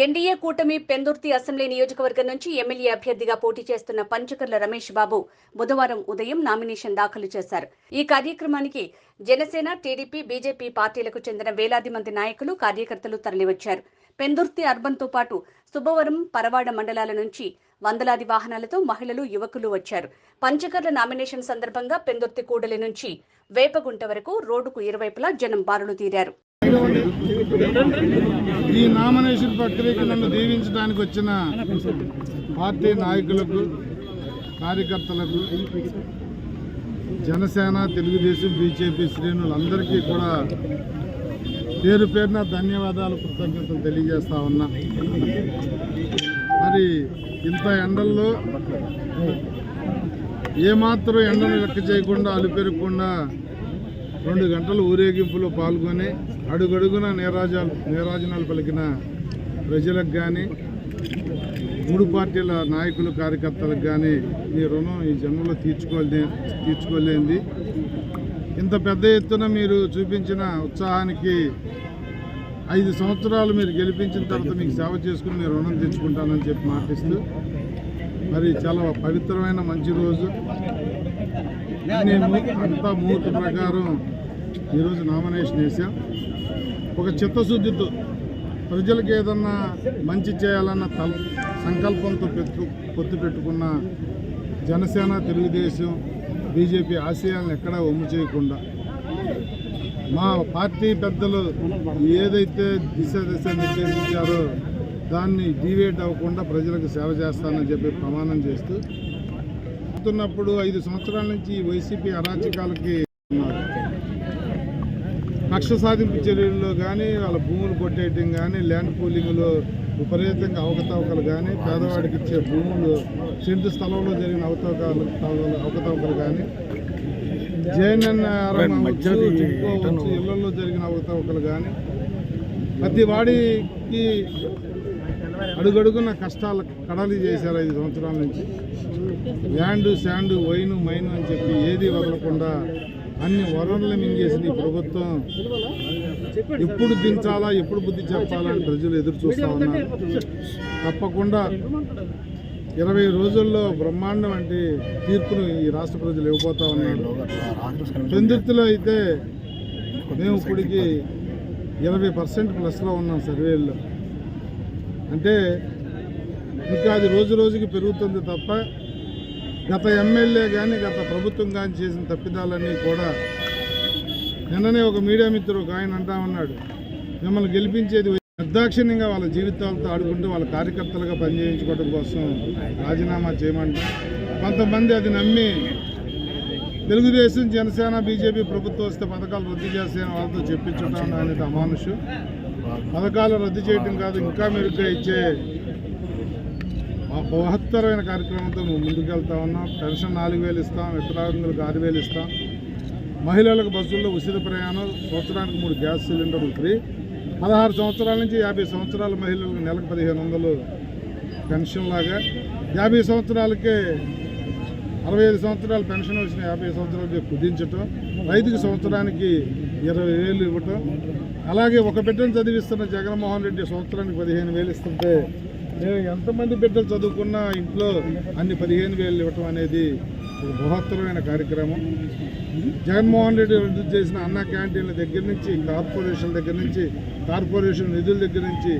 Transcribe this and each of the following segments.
NDA కూటమి Pendurthi assembly నియోజకవర్గం నుంచి ఎమ్మెల్యే అభ్యర్థిగా పోటీ చేస్తున్న పంచకర్ల రమేష్ బాబు బుధవారం ఉదయం నామినేషన్ దాఖలు చేశారు. ఈ కార్యక్రమానికి జనసేన, టీడీపీ, బీజేపీ పార్టీలకు చెందిన వేలాది మంది నాయకులు, కార్యకర్తలు తరలివచ్చారు. పెందుర్తి అర్బన్తో పాటు సుబ్బవరం, పరవాడ మండలాల నుంచి వందలాది వాహనాలతో మహిళలు, యువకులు వచ్చారు. పంచకర్ల నామినేషన్ సందర్భంగా పెందుర్తి కూడలి నుంచి వేపగుంట వరకు రోడ్డుకు ఇరువైపులా జనం బారులు తీరారు. ఈ నామినేషన్ ప్రక్రియకు నన్ను దీవించడానికి వచ్చిన పార్టీ నాయకులకు, కార్యకర్తలకు, జనసేన, తెలుగుదేశం, బీజేపీ శ్రేణులందరికీ కూడా పేరు పేరున ధన్యవాదాలు, కృతజ్ఞతలు తెలియజేస్తా ఉన్నా. మరి ఇంత ఎండల్లో ఏమాత్రం ఎండను లెక్క చేయకుండా, అలుపెరగకుండా 2 గంటల ఊరేగింపులో పాల్గొని అడుగడుగున నీరాజనాలు పలికిన ప్రజలకు కానీ, 3 పార్టీల నాయకులు, కార్యకర్తలకు కానీ మీ రుణం ఈ జన్మలో తీర్చుకోలేంది. ఇంత పెద్ద ఎత్తున మీరు చూపించిన ఉత్సాహానికి 5 సంవత్సరాలు మీరు గెలిపించిన తర్వాత మీకు సేవ చేసుకుని మీ రుణం తెచ్చుకుంటానని చెప్పి మాటిస్తూ, మరి చాలా పవిత్రమైన మంచి రోజు. అంతా ముహూర్త ప్రకారం ఈరోజు నామినేషన్ వేసాం. ఒక చిత్తశుద్ధితో ప్రజలకు ఏదన్నా మంచి చేయాలన్న సంకల్పంతో పొత్తు పెట్టుకున్న జనసేన, తెలుగుదేశం, బీజేపీ ఆశయాలను ఎక్కడా ఒమ్ము చేయకుండా, మా పార్టీ పెద్దలు ఏదైతే దిశ నిర్దేశించారో దాన్ని డీవియేట్ అవ్వకుండా ప్రజలకు సేవ చేస్తానని చెప్పి ప్రమాణం చేస్తూ ఉన్నప్పుడు 5 సంవత్సరాల నుంచి వైసీపీ అరాచకాలకి ఉన్నారు. కక్ష సాధింపు చర్యల్లో కానీ, వాళ్ళ భూములు కొట్టేయటం కానీ, ల్యాండ్ పూలింగ్లో విపరీతంగా అవకతవకలు కానీ, పేదవాడికి ఇచ్చే భూములు సెంటు స్థలంలో జరిగిన అవకతవకలు కానీ, జేఎన్ఎన్ఆర్ఎం చెప్పుకోవచ్చు, ఇళ్లలో జరిగిన అవకతవకలు కానీ, ప్రతి వాడికి అడుగడుగున్న కష్టాలు కడలి చేశారు 5 సంవత్సరాల నుంచి. ల్యాండ్, శాండ్, వైను, మైను అని చెప్పి ఏది వదలకుండా అన్ని వనరులు మింగేసిన ఈ ప్రభుత్వం ఎప్పుడు దించాలా, ఎప్పుడు బుద్ధి చెప్పాలని ప్రజలు ఎదురు చూస్తూ ఉన్నారు. తప్పకుండా 20 రోజుల్లో బ్రహ్మాండం వంటి తీర్పును ఈ రాష్ట్ర ప్రజలు ఇవ్వబోతా ఉన్నారు. పెందుర్తిలో అయితే మేము ఇప్పటికి 20% ప్లస్లో ఉన్నాం సర్వేల్లో. అంటే ఇంకా అది రోజు రోజుకి పెరుగుతుంది తప్ప గత ఎమ్మెల్యే కానీ, గత ప్రభుత్వం కానీ చేసిన తప్పిదాలన్నీ కూడా. నిన్ననే ఒక మీడియా మిత్రుడు ఒక ఆయన అంటా ఉన్నాడు, మిమ్మల్ని గెలిపించేది నిర్దాక్షిణ్యంగా వాళ్ళ జీవితాలతో ఆడుకుంటూ వాళ్ళ కార్యకర్తలుగా పనిచేయించుకోవడం కోసం రాజీనామా చేయమంటారు. కొంతమంది అది నమ్మి తెలుగుదేశం, జనసేన, బీజేపీ ప్రభుత్వం వస్తే పథకాలు రద్దు చేస్తాయని వాళ్ళతో చెప్పించడం అనేది అమానుషం. పథకాలు రద్దు చేయడం కాదు, ఇంకా మెరుగ్గా ఇచ్చే బృహత్తరమైన కార్యక్రమంతో మేము ముందుకెళ్తా ఉన్నాం. పెన్షన్ 4,000 ఇస్తాం, వికలాంగులకు 6,000 ఇస్తాం, మహిళలకు బస్సుల్లో ఉచిత ప్రయాణం, సంవత్సరానికి 3 గ్యాస్ సిలిండర్లు ఫ్రీ, 16 సంవత్సరాల నుంచి 50 సంవత్సరాల మహిళలకు నెలకు 1,500 పెన్షన్ లాగా, 50 సంవత్సరాలకే 65 సంవత్సరాలు పెన్షన్ వచ్చిన 50 సంవత్సరాలకి కుదించటం, రైతుకి సంవత్సరానికి 20,000 ఇవ్వటం. అలాగే ఒక బిడ్డను చదివిస్తున్న జగన్మోహన్ రెడ్డి సంవత్సరానికి 15,000 ఇస్తుంటే నేను ఎంతమంది బిడ్డలు చదువుకున్నా ఇంట్లో అన్ని 15,000 ఇవ్వటం అనేది ఒక బృహత్తరమైన కార్యక్రమం. జగన్మోహన్ రెడ్డి రద్దు చేసిన అన్న క్యాంటీన్ల దగ్గర నుంచి, కార్పొరేషన్ దగ్గర నుంచి, కార్పొరేషన్ నిధుల దగ్గర నుంచి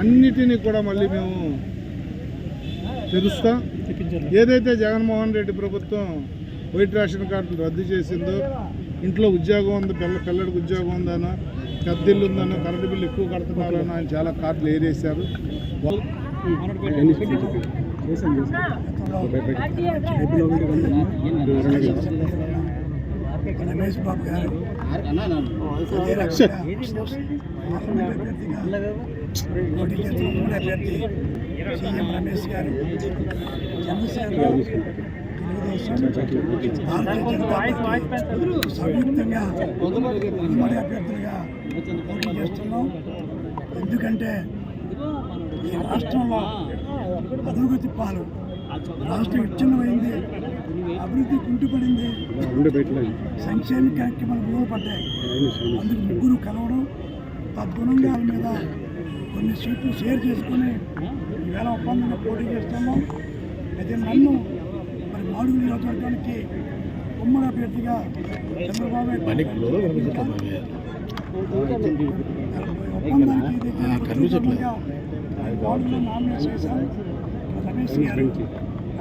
అన్నిటినీ కూడా మళ్ళీ మేము తెలుస్తాం. ఏదైతే జగన్మోహన్ రెడ్డి ప్రభుత్వం వైట్ రేషన్ కార్డులు రద్దు చేసిందో, ఇంట్లో ఉద్యోగం ఉంది, పిల్లడికి ఉద్యోగం ఉందనో, పెద్దిల్లు ఉందనో, కరెంటు బిల్లు ఎక్కువ కడుతున్నారనో ఆయన చాలా కార్డులు ఏరేశారు. రమేష్ బాబు గారు పోటీ చేస్తున్న అభ్యర్థి సీఎం రమేష్ గారు, జనసేన, తెలుగుదేశం, భారతీయ జనతా పార్టీ సంయుక్తంగా ఉమ్మడి అభ్యర్థులుగా పోటీ చేస్తున్నాం. ఎందుకంటే ఈ రాష్ట్రంలో అధోగతి పాలు, రాష్ట్రం విచ్ఛిన్నమైంది, అభివృద్ధి కుంటుపడింది, సంక్షేమ కార్యక్రమాలు మూలపడ్డాయి. అందుకు ముగ్గురు కలవడం, తద్గుణంగా మీద కొన్ని సీట్లు షేర్ చేసుకుని ఈవేళ ఒప్పందంగా పోటీ చేస్తున్నాం. అయితే నన్ను మరి మాడుగుల నియోజకవర్గానికి ఉమ్మడి అభ్యర్థిగా చంద్రబాబు ఒప్పందానికి మాడుగులో నామినేట్ చేశారు. రమేష్ గారు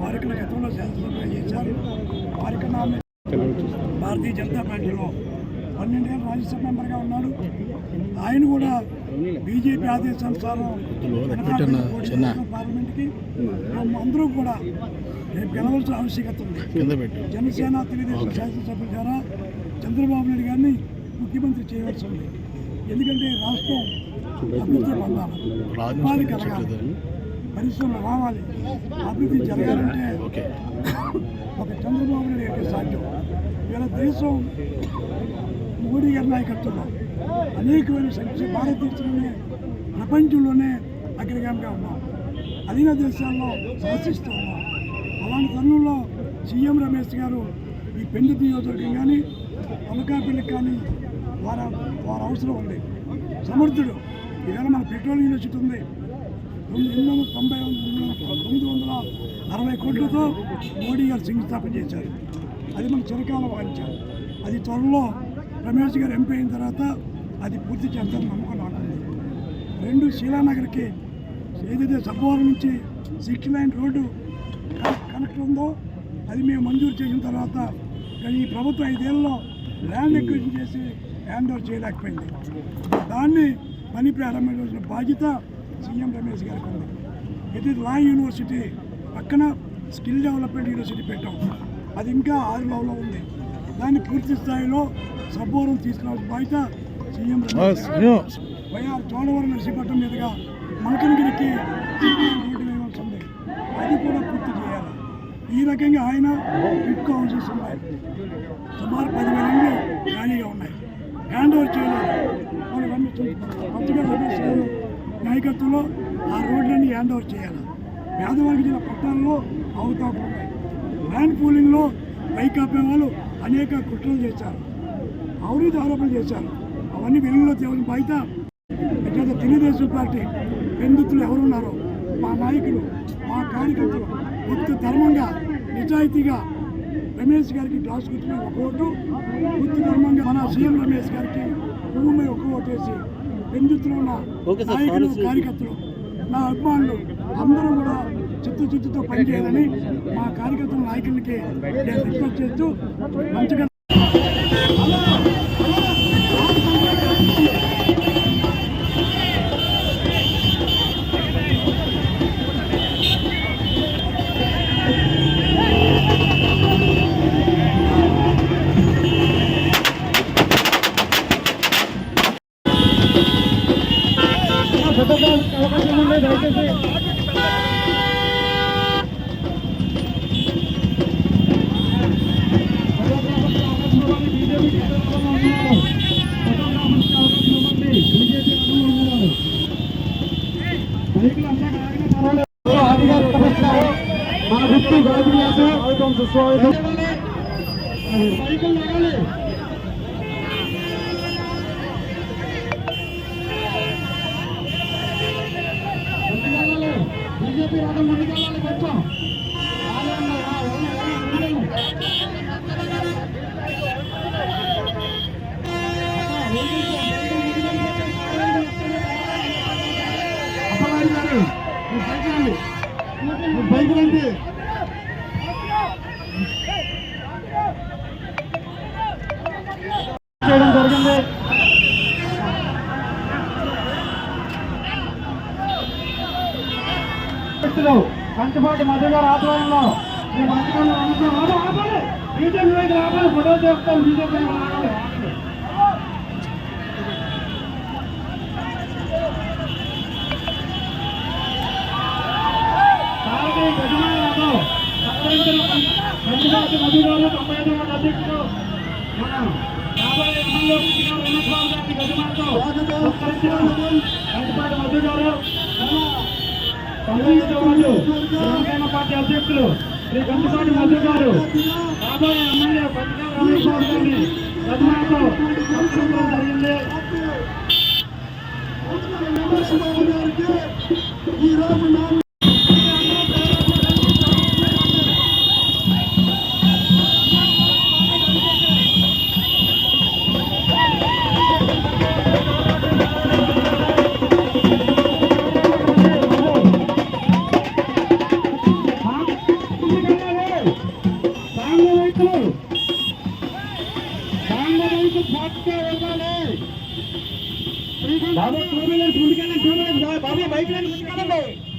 వారికి గతంలో శాసనసభ చేశారు. వారికి నామినేట్ భారతీయ జనతా పార్టీలో 12 ఏళ్ళు రాజ్యసభ మెంబర్గా ఉన్నాడు. ఆయన కూడా బీజేపీ ఆదేశానుసారం పార్లమెంట్కి అందరూ కూడా రేపు గెలవాల్సిన ఆవశ్యకత ఉంది. జనసేన తెలుగుదేశం శాసనసభ్యుల ద్వారా చంద్రబాబు నాయుడు గారిని ముఖ్యమంత్రి చేయవలసి ఉంది. ఎందుకంటే రాష్ట్రం అభివృద్ధి పొందాలి, ఉపాధి కలగాలి, పరిశ్రమలు రావాలి. అభివృద్ధి జరగాలంటే ఒక చంద్రబాబు నాయుడు యొక్క సాధ్యం. ఇవాళ దేశం మోడీ గారి నాయకత్వంలో అనేకమైన సంక్షేమ భారతదేశంలోనే ప్రపంచంలోనే అగ్రగామిగా ఉన్నాం. అధీన దేశాల్లో శాసిస్తూ ఉన్నాం. అలాంటి తరుణంలో సీఎం రమేష్ గారు ఈ పెందుర్తి నియోజకవర్గం కానీ అనకాపల్లికి కానీ వారి అవసరం ఉంది. సమర్థుడు. ఈవేళ మన పెట్రోల్ యూనివర్సిటీ ఉంది. 960 కోట్లతో మోడీ గారు శంకుస్థాపన చేశారు. అది మన చిరకాల వాంఛ. అది త్వరలో రమేష్ గారు ఎంపీ అయిన తర్వాత అది పూర్తి చేస్తారని నమ్మకం నాకుంది. 2 శీలానగర్కి ఏదైతే సబ్బవరం నుంచి 6 లైన్ రోడ్డు కనెక్ట్ ఉందో అది మేము మంజూరు చేసిన తర్వాత కానీ ఈ ప్రభుత్వం 5 ఏళ్ళలో ల్యాండ్ ఎక్విజిషన్ చేసి హ్యాండ్ ఓవర్ చేయలేకపోయింది. దాన్ని పని ప్రారంభించాల్సిన బాధ్యత సీఎం రమేష్ గారికి ఉంది. ఇది లా యూనివర్సిటీ పక్కన స్కిల్ డెవలప్మెంట్ యూనివర్సిటీ పెట్టాం. అది ఇంకా 6 లెవెల్లో ఉంది. దాన్ని పూర్తి స్థాయిలో సబ్బవరం తీసుకురావాల్సిన బాధ్యత సీఎం రమేష్ వైఆర్ చోడవరం నర్సీపట్నం మీదుగా మల్కనగిరికి రోడ్డు వేయవలసి ఉంది. అది కూడా పూర్తి చేయాలి. ఈ రకంగా ఆయన టిట్కో హౌసెస్ ఉన్నాయి. సుమారు 10,000 ఇళ్ళు ఖాళీగా ఉన్నాయి. హ్యాండ్ ఓవర్ చేయలేదు. వాళ్ళు కొత్తగా రమేష్ గారు నాయకత్వంలో ఆ రోడ్లన్నీ హ్యాండ్ ఓవర్ చేయాలి. పేదవారికి జిల్లా పట్టణాల్లో అవతాకులు ఉన్నాయి. ల్యాండ్ పూలింగ్లో వైకాపా వాళ్ళు అనేక కుట్రలు చేశారు, అవినీతి ఆరోపణలు చేశారు. అవన్నీ వెలుగులో తేవాల్సిన బాధ్యత అయితే తెలుగుదేశం పార్టీ పెందుతులు ఎవరున్నారో మా నాయకులు, మా కార్యకర్తలు కొత్త ధర్మంగా నిజాయితీగా రమేష్ గారికి గ్లాస్ కూర్చుని 1 ఓటు, కొత్త ధర్మంగా మన సీఎం రమేష్ గారికి భూమి 1 ఓటు వేసి పెందుతులు ఉన్న నాయకులు, కార్యకర్తలు, నా అభిమానులు అందరూ కూడా చిత్తుతో పనిచేయాలని మా కార్యకర్తల నాయకులకి నేను రిక్వెస్ట్ చేస్తూ మంచిగా అవకాశం ఉండే దయచేసి మన గుర్తు స్వాగతం సుస్వాగతం బీజేపీ రావడం ముందుకెళ్ళాలి. కొంచెం బైక్ రండి. చేయడం జరిగింది. కంచిపాటి మధ్య గారి ఆధ్వర్యంలో బీజేపీ వైపు రావాలి. ఫోటో చేస్తాం. బీజేపీ కంచిపాటి మధ్య గారు 95వ అధ్యక్షుడు మన రాబోయే ఎమ్మెల్యే ఉన్నస్వామి గారి గజమాతో కంచిపాటి మధ్య గారు, జనసేన పార్టీ అధ్యక్షులు శ్రీ కంచిపాటి మధు గారు రాబోయే ఎమ్మెల్యే పట్టికాల రమేష్ బాబు గారిని గజమాతో జరిగింది. బాబు 2 వీలర్స్ ముందుకెళ్ళండి, 2 వీలర్స్ బాబు బైక్ రండి ముందుకెళ్ళండి.